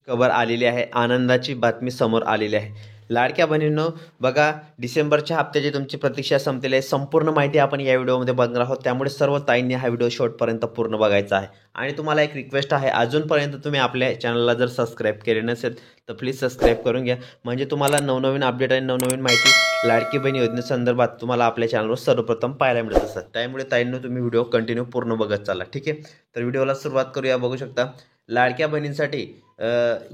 खबर आलेली आहे, आनंदाची बातमी समोर आलेली आहे. लाडक्या बहिणींनो, बघा डिसेंबरच्या हप्त्याची तुमची प्रतीक्षा संपलेली आहे. संपूर्ण माहिती आपण या व्हिडिओमध्ये बघणार आहोत, त्यामुळे सर्व ताईंनी हा व्हिडिओ शेवटपर्यंत पूर्ण बघायचा आहे. आणि तुम्हाला एक रिक्वेस्ट आहे, अजूनपर्यंत तुम्ही आपल्या चॅनलला जर सबस्क्राईब केले नसेल तर प्लीज सबस्क्राईब करून घ्या, म्हणजे तुम्हाला नवनवीन अपडेट आणि नवनवीन माहिती लाडकी बहीण योजनेसंदर्भात तुम्हाला आपल्या चॅनलवर सर्वप्रथम पाहायला मिळत असतात. त्यामुळे ताईंनो तुम्ही व्हिडिओ कंटिन्यू पूर्ण बघत चाला, ठीक आहे. तर व्हिडिओला सुरुवात करूया. बघू शकता लाडक्या बहिणींसाठी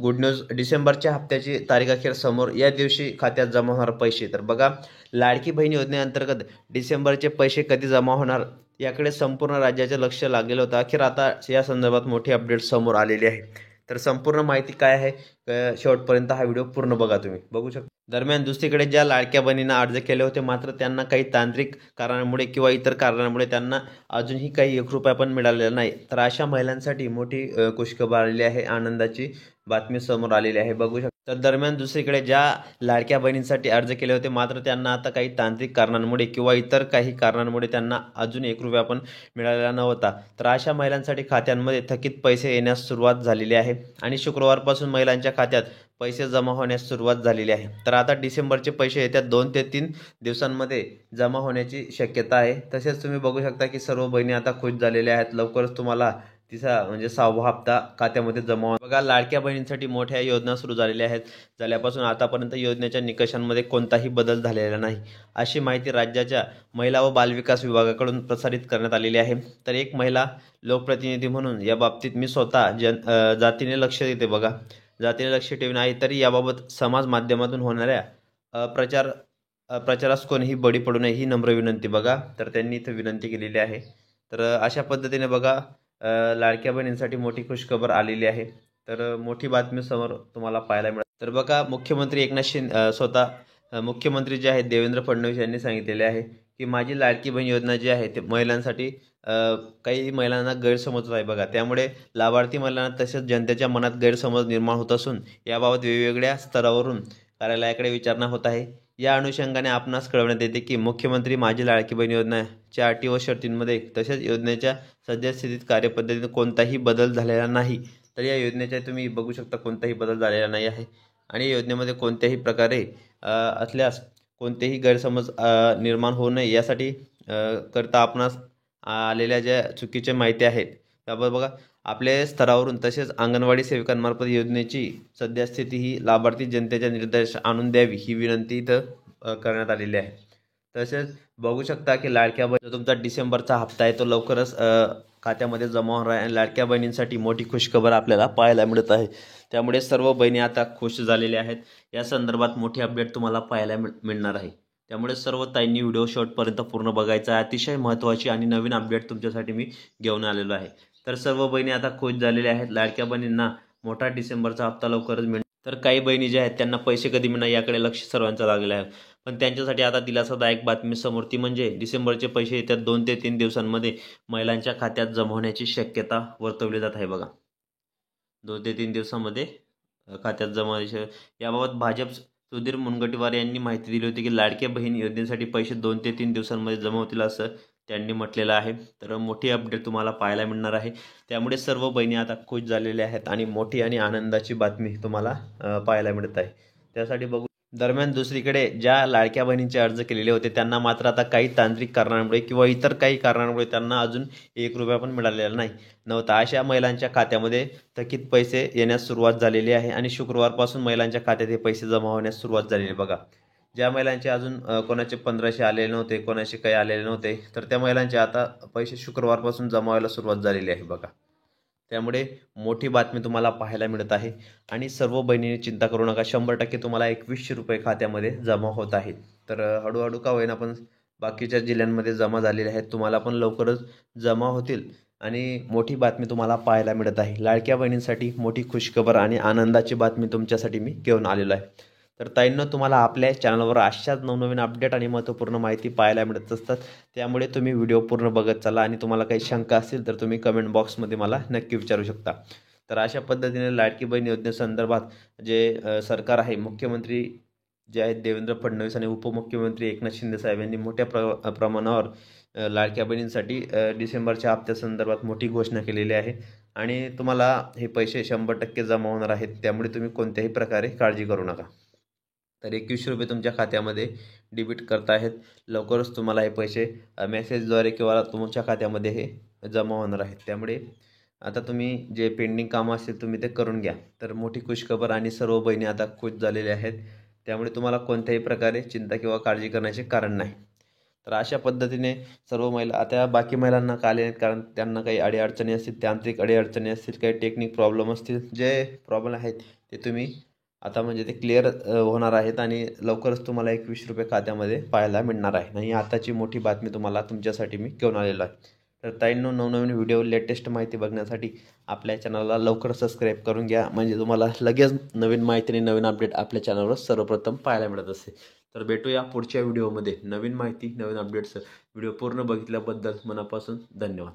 गुड न्यूज, डिसेंबरच्या हप्त्याची तारीख अखेर समोर. या दिवशी खात्यात जमा होणार पैसे. तर बघा, लाडकी बहीण योजनेअंतर्गत डिसेंबरचे पैसे कधी जमा होणार याकडे संपूर्ण राज्याचे लक्ष लागलेलं होतं. अखेर आता या संदर्भात मोठी अपडेट समोर आलेली आहे. तर संपूर्ण माहिती काय आहे, शेवटपर्यंत हा व्हिडिओ पूर्ण बघा. तुम्ही बघू शकता. दरम्यान दुसरीकडे ज्या लाडक्या बहिणींना अर्ज केले होते, मात्र त्यांना काही तांत्रिक कारणामुळे किंवा इतर कारणामुळे त्यांना अजूनही काही 1 रुपया पण मिळालेला नाही. तर अशा महिलांसाठी मोठी खुशखबर आलेली आहे, आनंदाची बातमी समोर आलेली आहे. बघू शकता. तर दरम्यान दुसरीकडे ज्या लाडक्या बहिणींसाठी अर्ज केले होते, मात्र त्यांना आता काही तांत्रिक कारणांमुळे किंवा इतर काही कारणांमुळे त्यांना अजून 1 रुपया पण मिळालेला नव्हता. तर अशा महिलांसाठी खात्यांमध्ये थकीत पैसे येण्यास सुरुवात झालेली आहे आणि शुक्रवारपासून महिलांच्या खात्यात पैसे जमा होण्यास सुरुवात झालेली आहे. तर आता डिसेंबरचे पैसे येत्या 2 ते 3 दिवसांमध्ये जमा होण्याची शक्यता आहे. तसेच तुम्ही बघू शकता की सर्व बहिणी आता खुश झालेल्या आहेत. लवकरच तुम्हाला तिचा म्हणजे 6वा हप्ता खात्यामध्ये जमा होणार. बघा, लाडक्या बहिणींसाठी मोठ्या योजना सुरू झालेल्या आहेत. झाल्यापासून आतापर्यंत योजनेच्या निकषांमध्ये कोणताही बदल झालेला नाही, अशी माहिती राज्याच्या महिला व बालविकास विभागाकडून प्रसारित करण्यात आलेली आहे. तर एक महिला लोकप्रतिनिधी म्हणून या बाबतीत मी स्वतः जातीने लक्ष देते. बघा, जातीने लक्ष ठेवून आहे, तरी याबाबत समाज माध्यमातून होणाऱ्या प्रचारास कोणीही बळी पडू नये ही नम्र विनंती. बघा, तर त्यांनी इथं विनंती केलेली आहे. तर अशा पद्धतीने बघा, लाडक्या बहिणींसाठी मोठी खुशखबर आलेली आहे. तर मोठी बातमी समोर तुम्हाला पाहायला मिळेल. तर बघा, मुख्यमंत्री एकनाथ शिंदे स्वतः मुख्यमंत्री जे आहेत देवेंद्र फडणवीस यांनी सांगितलेले आहे की माझी लाडकी बहीण योजना जी आहे ते महिलांसाठी काही महिलांना गैरसमज आहे. बघा, त्यामुळे लाभार्थी महिलांना तसेच जनतेच्या मनात गैरसमज निर्माण होत असून याबाबत वेगवेगळ्या स्तरावरून कार्यालयाकडे विचारणा होत आहे. या अनुषंगाने आपणास कळवण्यात येते की मुख्यमंत्री माझी लाडकी बहीण योजनेच्या अटी व शर्तींमध्ये तसेच योजनेच्या सद्यस्थितीत कार्यपद्धतीने कोणताही बदल झालेला नाही. तर या योजनेच्या तुम्ही बघू शकता कोणताही बदल झालेला नाही आहे आणि योजनेमध्ये कोणत्याही प्रकारे असल्यास कोणतेही गैरसमज निर्माण होऊ नये यासाठी करता आपणास आलेल्या ज्या चुकीच्या माहिती आहेत त्याबद्दल बघा, आपल्या स्तरावरून तसेच अंगणवाडी सेविकांमार्फत योजनेची सद्यस्थिती ही लाभार्थी जनतेच्या निर्देश आणून द्यावी ही विनंती इथं करण्यात आलेली आहे. तसेच बघू शकता की लाडक्या बहीण तुमचा डिसेंबरचा हप्ता आहे तो लवकरच खात्यामध्ये जमा होणार आहे आणि लाडक्या बहिणींसाठी मोठी खुशखबर आपल्याला पाहायला मिळत आहे. त्यामुळे सर्व बहिणी आता खुश झालेल्या आहेत. या संदर्भात मोठी अपडेट तुम्हाला पाहायला मिळणार आहे. त्यामुळे सर्व ताईंनी व्हिडिओ शेवटपर्यंत पूर्ण बघायचा आहे. अतिशय महत्त्वाची आणि नवीन अपडेट तुमच्यासाठी मी घेऊन आलेलो आहे. तर सर्व बहिणी आता खुश झालेल्या आहेत. लाडक्या बहिणींना मोठा डिसेंबरचा हप्ता लवकरच मिळणार. तर काही बहिणी ज्या आहेत त्यांना पैसे कधी मिळणार याकडे लक्ष सर्वांचं लागलेलं आहे. पण त्यांच्यासाठी आता दिलासादायक बातमी समोर, ती म्हणजे डिसेंबरचे पैसे येत्या 2 ते 3 दिवसांमध्ये महिलांच्या खात्यात जमा होण्याची शक्यता वर्तवली जात आहे. बघा, 2 ते 3 दिवसांमध्ये खात्यात जमा. याबाबत भाजप सुधीर मुनगंटीवार यांनी माहिती दिली होती की लाडक्या बहीण योजनेसाठी पैसे 2 ते 3 दिवसांमध्ये जमा होतील असं त्यांनी म्हटलेलं आहे. तर मोठी अपडेट तुम्हाला पाहायला मिळणार आहे. त्यामुळे सर्व बहिणी आता खुश झालेल्या आहेत आणि मोठी आणि आनंदाची बातमी तुम्हाला पाहायला मिळत आहे. त्यासाठी बघू. दरम्यान दुसरीकडे ज्या लाडक्या बहिणींचे अर्ज केलेले होते त्यांना मात्र आता काही तांत्रिक कारणांमुळे किंवा इतर काही कारणांमुळे त्यांना अजून 1 रुपया पण मिळालेला नव्हता. अशा महिलांच्या खात्यामध्ये थकीत पैसे येण्यास सुरुवात झालेली आहे आणि शुक्रवारपासून महिलांच्या खात्यात हे पैसे जमा होण्यास सुरुवात झालेली आहे. बघा, ज्या महिलांचे अजून कोणाचे 1500 आलेले नव्हते, कोणाचे काही आलेले नव्हते, तर त्या महिलांचे आता पैसे शुक्रवारपासून जमा व्हायला सुरुवात झालेली आहे. बघा, त्यामुळे मोठी बातमी तुम्हाला पाहायला मिळत आहे आणि सर्व बहिणींनी चिंता करू नका. 100% तुम्हाला 2100 रुपये खात्यामध्ये जमा होत आहेत. तर हळूहळू का होईना पण बाकीच्या जिल्ह्यांमध्ये जमा झालेले आहेत. तुम्हाला पण लवकरच जमा होतील आणि मोठी बातमी तुम्हाला पाहायला मिळत आहे. लाडक्या बहिणींसाठी मोठी खुशखबर आणि आनंदाची बातमी तुमच्यासाठी मी घेऊन आलेलो आहे. तर ताईंनो, तुम्हाला आपल्या चॅनलवर अशाच नवनवीन अपडेट आणि महत्त्वपूर्ण माहिती पाहायला मिळत असतात. त्यामुळे तुम्ही व्हिडिओ पूर्ण बघत चला आणि तुम्हाला काही शंका असतील तर तुम्ही कमेंट बॉक्समध्ये मला नक्की विचारू शकता. तर अशा पद्धतीने लाडकी बहीण योजनेसंदर्भात जे सरकार आहे, मुख्यमंत्री जे आहेत देवेंद्र फडणवीस आणि उपमुख्यमंत्री एकनाथ शिंदे साहेब यांनी मोठ्या प्रमाणावर लाडक्या बहिणींसाठी डिसेंबरच्या हप्त्यासंदर्भात मोठी घोषणा केलेली आहे आणि तुम्हाला हे पैसे 100% जमा होणार आहेत. त्यामुळे तुम्ही कोणत्याही प्रकारे काळजी करू नका. तर 21 रुपये तुमच्या खात्यामध्ये डेबिट करत आहेत. लवकरच तुम्हाला हे पैसे मेसेजद्वारे किंवा तुमच्या खात्यामध्ये हे जमा होणार आहेत. त्यामुळे आता तुम्ही जे पेंडिंग कामं असतील तुम्ही ते करून घ्या. तर मोठी खुशखबर आणि सर्व बहिणी आता खुश झालेल्या आहेत. त्यामुळे तुम्हाला कोणत्याही प्रकारे चिंता किंवा काळजी करण्याचे कारण नाही. तर अशा पद्धतीने सर्व महिला आता बाकी महिलांना का आले नाहीत, कारण त्यांना काही अडीअडचणी असतील, तांत्रिक अडीअडचणी असतील, काही टेक्निक प्रॉब्लेम असतील, जे प्रॉब्लेम आहेत ते तुम्ही आता म्हणजे ते क्लिअर होणार आहेत आणि लवकरच तुम्हाला 21 रुपये खात्यामध्ये पाहायला मिळणार आहे. आणि आताची मोठी बातमी तुम्हाला तुमच्यासाठी मी घेऊन आलेलो आहे. तर ताईंनो, नवनवीन व्हिडिओ लेटेस्ट माहिती बघण्यासाठी आपल्या चॅनलला लवकर सबस्क्राईब करून घ्या, म्हणजे तुम्हाला लगेच नवीन माहिती आणि नवीन अपडेट आपल्या चॅनलवर सर्वप्रथम पाहायला मिळत असते. तर भेटूया पुढच्या व्हिडिओमध्ये नवीन माहिती नवीन अपडेट्स. व्हिडिओ पूर्ण बघितल्याबद्दल मनापासून धन्यवाद.